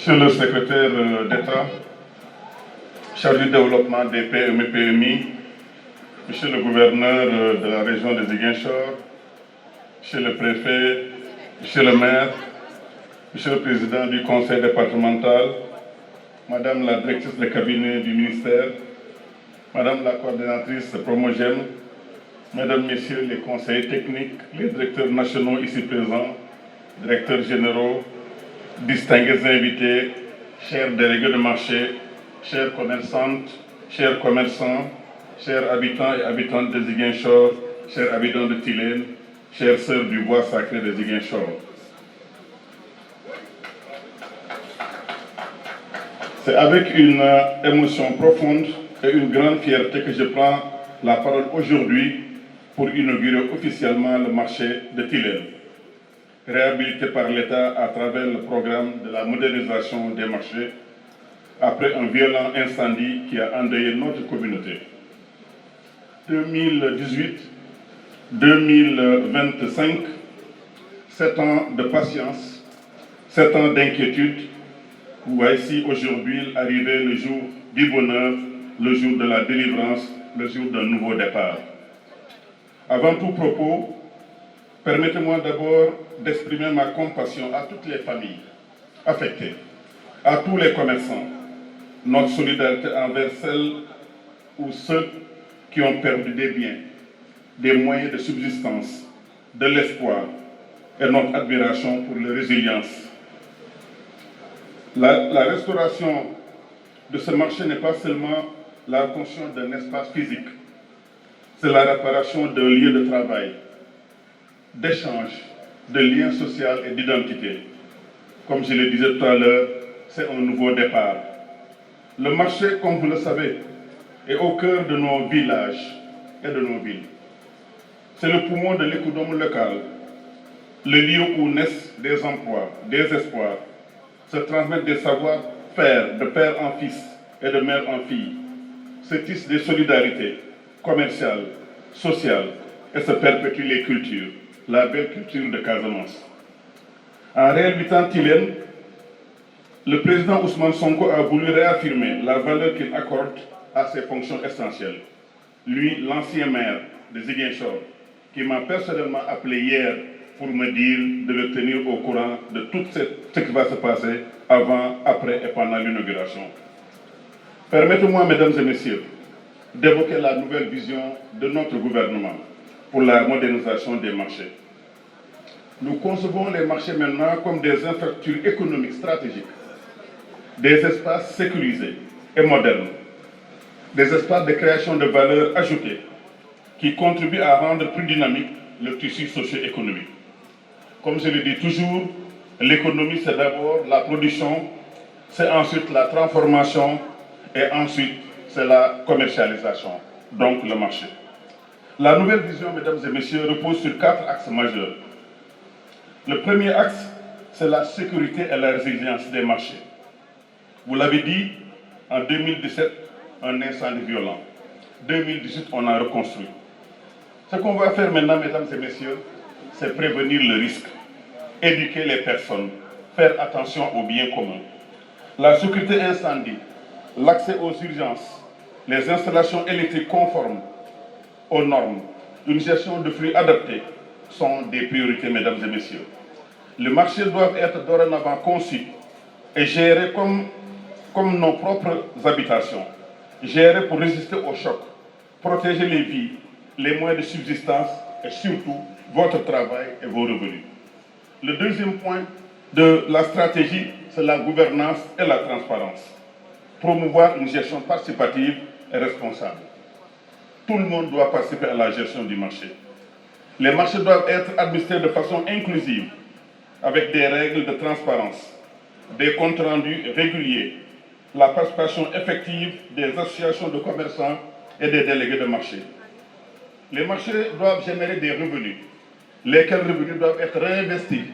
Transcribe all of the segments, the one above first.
Monsieur le secrétaire d'État, chargé du développement des PME-PMI, Monsieur le gouverneur de la région de Ziguinchor, Monsieur le préfet, Monsieur le maire, Monsieur le président du conseil départemental, Madame la directrice de cabinet du ministère, Madame la coordinatrice Promogem, Mesdames, Messieurs les conseillers techniques, les directeurs nationaux ici présents, directeurs généraux, distingués invités, chers délégués de marché, chères commerçantes, chers commerçants, chers habitants et habitantes de Ziguinchor, chers habitants de Tilène, chères sœurs du bois sacré de Ziguinchor. C'est avec une émotion profonde et une grande fierté que je prends la parole aujourd'hui pour inaugurer officiellement le marché de Tilène, réhabilité par l'État à travers le programme de la modernisation des marchés après un violent incendie qui a endeuillé notre communauté. 2018-2025, 7 ans de patience, 7 ans d'inquiétude, voici aujourd'hui arrivé le jour du bonheur, le jour de la délivrance, le jour d'un nouveau départ. Avant tout propos, permettez-moi d'abord d'exprimer ma compassion à toutes les familles affectées, à tous les commerçants, notre solidarité envers celles ou ceux qui ont perdu des biens, des moyens de subsistance, de l'espoir et notre admiration pour leur résilience. La restauration de ce marché n'est pas seulement la reconstruction d'un espace physique, c'est la réparation d'un lieu de travail, d'échange, de liens sociaux et d'identité. Comme je le disais tout à l'heure, c'est un nouveau départ. Le marché, comme vous le savez, est au cœur de nos villages et de nos villes. C'est le poumon de l'économie locale, le lieu où naissent des emplois, des espoirs, se transmettent des savoir-faire de père en fils et de mère en fille, se tissent des solidarités commerciales, sociales et se perpétuent les cultures, la belle culture de Casamance. En réhabilitant Tilène, le président Ousmane Sonko a voulu réaffirmer la valeur qu'il accorde à ses fonctions essentielles. Lui, l'ancien maire de Ziguinchor, qui m'a personnellement appelé hier pour me dire de le tenir au courant de tout ce qui va se passer avant, après et pendant l'inauguration. Permettez-moi, mesdames et messieurs, d'évoquer la nouvelle vision de notre gouvernement pour la modernisation des marchés. Nous concevons les marchés maintenant comme des infrastructures économiques stratégiques, des espaces sécurisés et modernes, des espaces de création de valeur ajoutée qui contribuent à rendre plus dynamique le tissu socio-économique. Comme je le dis toujours, l'économie c'est d'abord la production, c'est ensuite la transformation et ensuite c'est la commercialisation, donc le marché. La nouvelle vision, mesdames et messieurs, repose sur 4 axes majeurs. Le premier axe, c'est la sécurité et la résilience des marchés. Vous l'avez dit, en 2017, un incendie violent. 2018, on a reconstruit. Ce qu'on va faire maintenant, mesdames et messieurs, c'est prévenir le risque, éduquer les personnes, faire attention aux biens communs. La sécurité incendie, l'accès aux urgences, les installations électriques conformes aux normes, une gestion de flux adaptée sont des priorités, mesdames et messieurs. Les marchés doivent être dorénavant conçus et gérés comme nos propres habitations, gérés pour résister aux chocs, protéger les vies, les moyens de subsistance et surtout votre travail et vos revenus. Le deuxième point de la stratégie, c'est la gouvernance et la transparence. Promouvoir une gestion participative et responsable. Tout le monde doit participer à la gestion du marché. Les marchés doivent être administrés de façon inclusive, avec des règles de transparence, des comptes rendus réguliers, la participation effective des associations de commerçants et des délégués de marché. Les marchés doivent générer des revenus, lesquels revenus doivent être réinvestis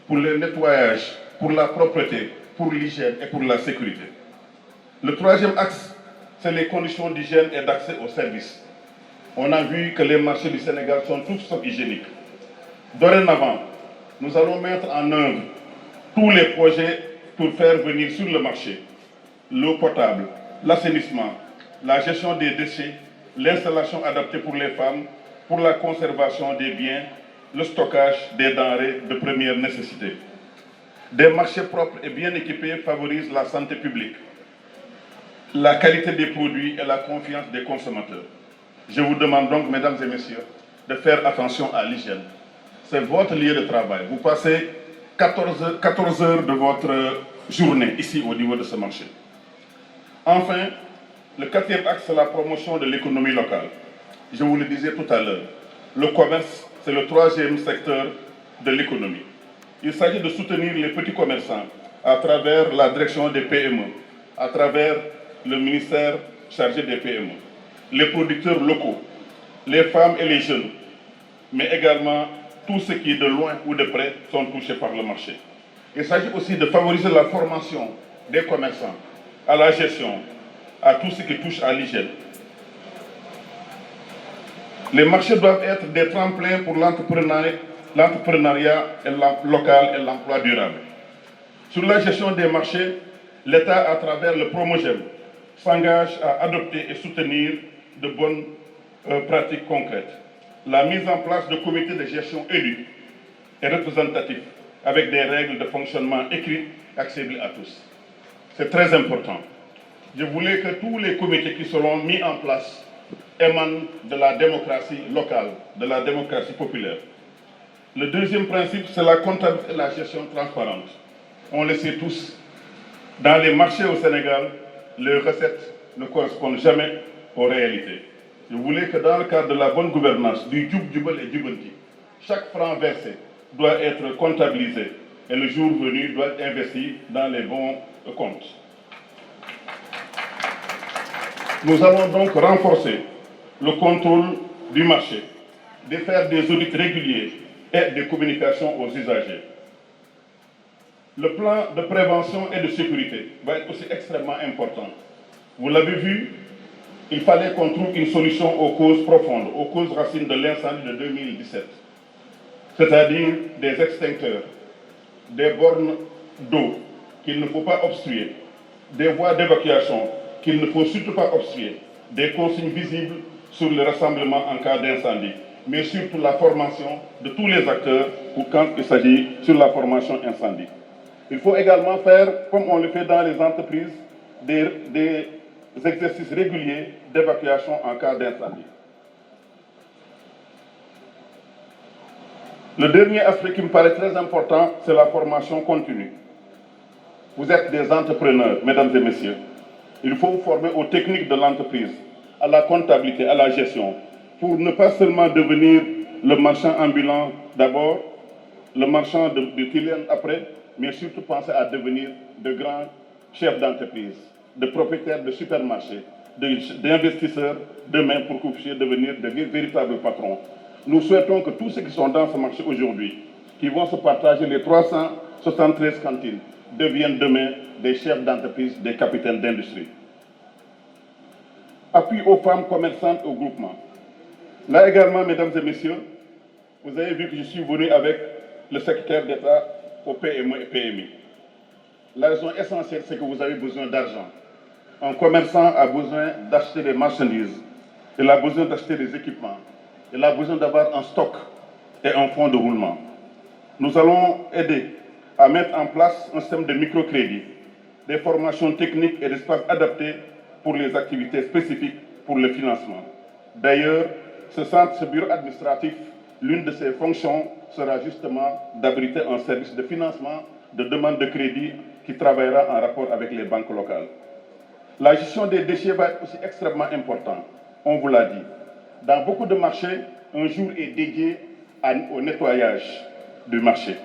pour le nettoyage, pour la propreté, pour l'hygiène et pour la sécurité. Le troisième axe, c'est les conditions d'hygiène et d'accès aux services. On a vu que les marchés du Sénégal sont tous sauf hygiéniques. Dorénavant, nous allons mettre en œuvre tous les projets pour faire venir sur le marché l'eau potable, l'assainissement, la gestion des déchets, l'installation adaptée pour les femmes, pour la conservation des biens, le stockage des denrées de première nécessité. Des marchés propres et bien équipés favorisent la santé publique, la qualité des produits et la confiance des consommateurs. Je vous demande donc, mesdames et messieurs, de faire attention à l'hygiène. C'est votre lieu de travail. Vous passez 14 heures de votre journée ici au niveau de ce marché. Enfin, le quatrième axe, c'est la promotion de l'économie locale. Je vous le disais tout à l'heure, le commerce, c'est le troisième secteur de l'économie. Il s'agit de soutenir les petits commerçants à travers la direction des PME, à travers le ministère chargé des PME, les producteurs locaux, les femmes et les jeunes, mais également tous ceux qui, de loin ou de près, sont touchés par le marché. Il s'agit aussi de favoriser la formation des commerçants à la gestion, à tout ce qui touche à l'hygiène. Les marchés doivent être des tremplins pour l'entrepreneuriat local et l'emploi durable. Sur la gestion des marchés, l'État, à travers le Promogem, s'engage à adopter et soutenir de bonnes pratiques concrètes. La mise en place de comités de gestion élus et représentatifs avec des règles de fonctionnement écrites accessibles à tous. C'est très important. Je voulais que tous les comités qui seront mis en place émanent de la démocratie locale, de la démocratie populaire. Le deuxième principe, c'est la comptabilité et la gestion transparente. On le sait tous, dans les marchés au Sénégal, les recettes ne correspondent jamais aux réalités. Je voulais que dans le cadre de la bonne gouvernance, du djub, djubal et djubanti, chaque franc versé doit être comptabilisé et le jour venu doit être investi dans les bons comptes. Nous allons donc renforcer le contrôle du marché, de faire des audits réguliers et des communications aux usagers. Le plan de prévention et de sécurité va être aussi extrêmement important. Vous l'avez vu, il fallait qu'on trouve une solution aux causes profondes, aux causes racines de l'incendie de 2017, c'est-à-dire des extincteurs, des bornes d'eau qu'il ne faut pas obstruer, des voies d'évacuation qu'il ne faut surtout pas obstruer, des consignes visibles sur le rassemblement en cas d'incendie, mais surtout la formation de tous les acteurs pour quand il s'agit sur la formation incendie. Il faut également faire, comme on le fait dans les entreprises, des exercices réguliers d'évacuation en cas d'incendie. Le dernier aspect qui me paraît très important, c'est la formation continue. Vous êtes des entrepreneurs, mesdames et messieurs. Il faut vous former aux techniques de l'entreprise, à la comptabilité, à la gestion, pour ne pas seulement devenir le marchand ambulant d'abord, le marchand de clients après, mais surtout penser à devenir de grands chefs d'entreprise, de propriétaires de supermarchés, d'investisseurs demain pour que vous puissiez devenir de véritables patrons. Nous souhaitons que tous ceux qui sont dans ce marché aujourd'hui, qui vont se partager les 373 cantines, deviennent demain des chefs d'entreprise, des capitaines d'industrie. Appui aux femmes commerçantes au groupement. Là également, mesdames et messieurs, vous avez vu que je suis venu avec le secrétaire d'État au PME et PMI. La raison essentielle, c'est que vous avez besoin d'argent. Un commerçant a besoin d'acheter des marchandises, il a besoin d'acheter des équipements, il a besoin d'avoir un stock et un fonds de roulement. Nous allons aider à mettre en place un système de microcrédit, des formations techniques et d'espaces adaptés pour les activités spécifiques pour le financement. D'ailleurs, ce bureau administratif, l'une de ses fonctions sera justement d'abriter un service de financement, de demande de crédit qui travaillera en rapport avec les banques locales. La gestion des déchets va être aussi extrêmement importante, on vous l'a dit. Dans beaucoup de marchés, un jour est dédié au nettoyage du marché,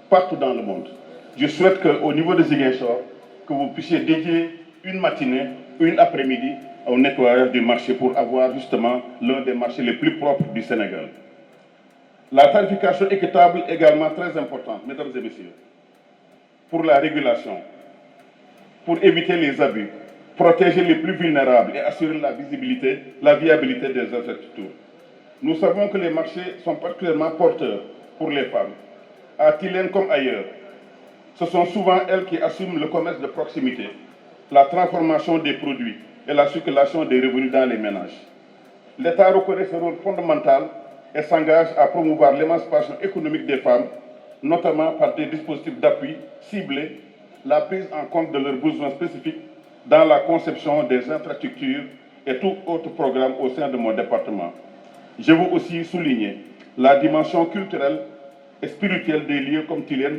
partout dans le monde. Je souhaite qu'au niveau de Ziguinchor, que vous puissiez dédier une matinée, une après-midi au nettoyage du marché pour avoir justement l'un des marchés les plus propres du Sénégal. La tarification équitable est également très importante, mesdames et messieurs, pour la régulation, pour éviter les abus, protéger les plus vulnérables et assurer la visibilité, la viabilité des infrastructures. Nous savons que les marchés sont particulièrement porteurs pour les femmes, à Tilène comme ailleurs. Ce sont souvent elles qui assument le commerce de proximité, la transformation des produits et la circulation des revenus dans les ménages. L'État reconnaît ce rôle fondamental et s'engage à promouvoir l'émancipation économique des femmes, notamment par des dispositifs d'appui ciblés, la prise en compte de leurs besoins spécifiques dans la conception des infrastructures et tout autre programme au sein de mon département. Je veux aussi souligner la dimension culturelle et spirituelle des lieux comme Tilène,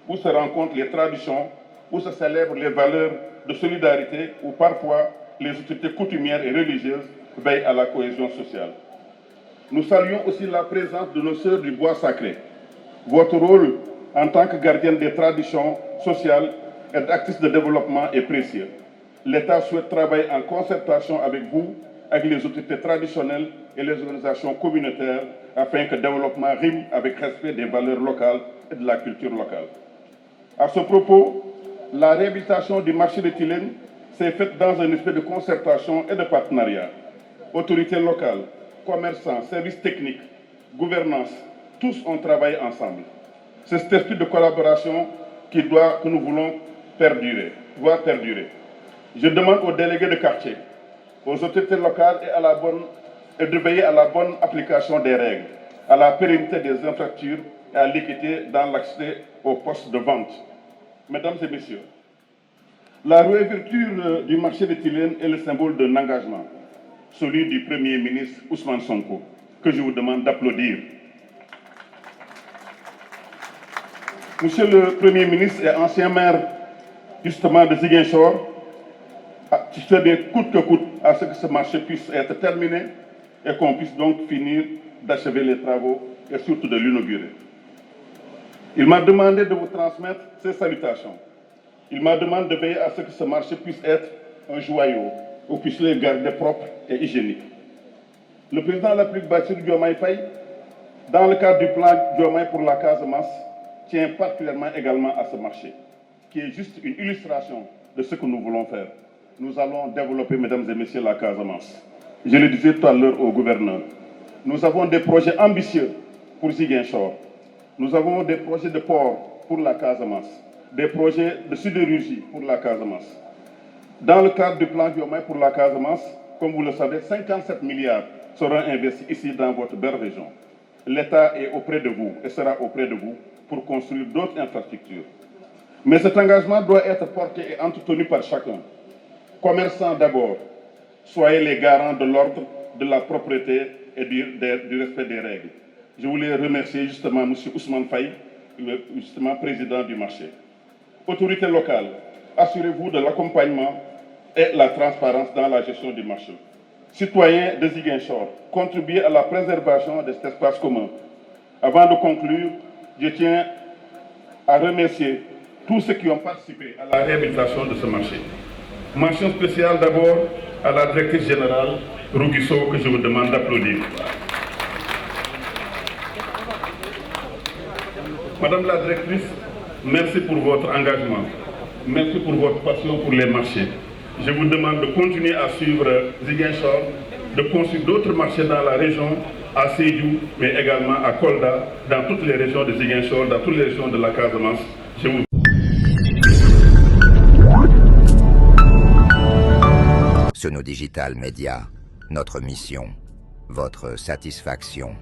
où se rencontrent les traditions, où se célèbrent les valeurs de solidarité, où parfois les autorités coutumières et religieuses veillent à la cohésion sociale. Nous saluons aussi la présence de nos sœurs du bois sacré. Votre rôle en tant que gardienne des traditions sociales et d'actrice de développement est précieux. L'État souhaite travailler en concertation avec vous, avec les autorités traditionnelles et les organisations communautaires afin que le développement rime avec respect des valeurs locales et de la culture locale. À ce propos, la réhabilitation du marché de Tilène s'est faite dans un esprit de concertation et de partenariat. Autorités locales, commerçants, services techniques, gouvernance, tous ont travaillé ensemble. C'est cet esprit de collaboration que nous voulons voir perdurer. Je demande aux délégués de quartier, aux autorités locales et de veiller à la bonne application des règles, à la pérennité des infrastructures et à l'équité dans l'accès aux postes de vente. Mesdames et messieurs, la réouverture du marché de Tilène est le symbole d'un engagement, celui du Premier ministre Ousmane Sonko, que je vous demande d'applaudir. Monsieur le Premier ministre et ancien maire justement de Ziguinchor, tu fais bien coûte que coûte à ce que ce marché puisse être terminé et qu'on puisse donc finir d'achever les travaux et surtout de l'inaugurer. Il m'a demandé de vous transmettre ces salutations. Il m'a demandé de veiller à ce que ce marché puisse être un joyau, où puisse les garder propres et hygiéniques. Le président de la République, Bassirou Diomaye Faye, dans le cadre du plan Diomaye pour la Casamance, tient particulièrement également à ce marché, qui est juste une illustration de ce que nous voulons faire. Nous allons développer, mesdames et messieurs, la Casamance. Je le disais tout à l'heure au gouverneur. Nous avons des projets ambitieux pour Ziguinchor. Nous avons des projets de port pour la Casamance, des projets de sidérurgie pour la Casamance. Dans le cadre du plan Diomaye pour la Casamance, comme vous le savez, 57 milliards seront investis ici dans votre belle région. L'État est auprès de vous et sera auprès de vous pour construire d'autres infrastructures. Mais cet engagement doit être porté et entretenu par chacun. Commerçants d'abord, soyez les garants de l'ordre, de la propriété et du respect des règles. Je voulais remercier justement M. Ousmane Faye, justement président du marché. Autorités locales, assurez-vous de l'accompagnement et la transparence dans la gestion du marché. Citoyens de Ziguinchor, contribuez à la préservation de cet espace commun. Avant de conclure, je tiens à remercier tous ceux qui ont participé à la réhabilitation de ce marché. Mention spéciale d'abord à la directrice générale Roguisso, que je vous demande d'applaudir. Madame la directrice, merci pour votre engagement. Merci pour votre passion pour les marchés. Je vous demande de continuer à suivre Ziguinchor, de construire d'autres marchés dans la région, à Sédhiou, mais également à Kolda, dans toutes les régions de Ziguinchor, dans toutes les régions de la Casamance. Je vous Sono Digital Média, notre mission, votre satisfaction.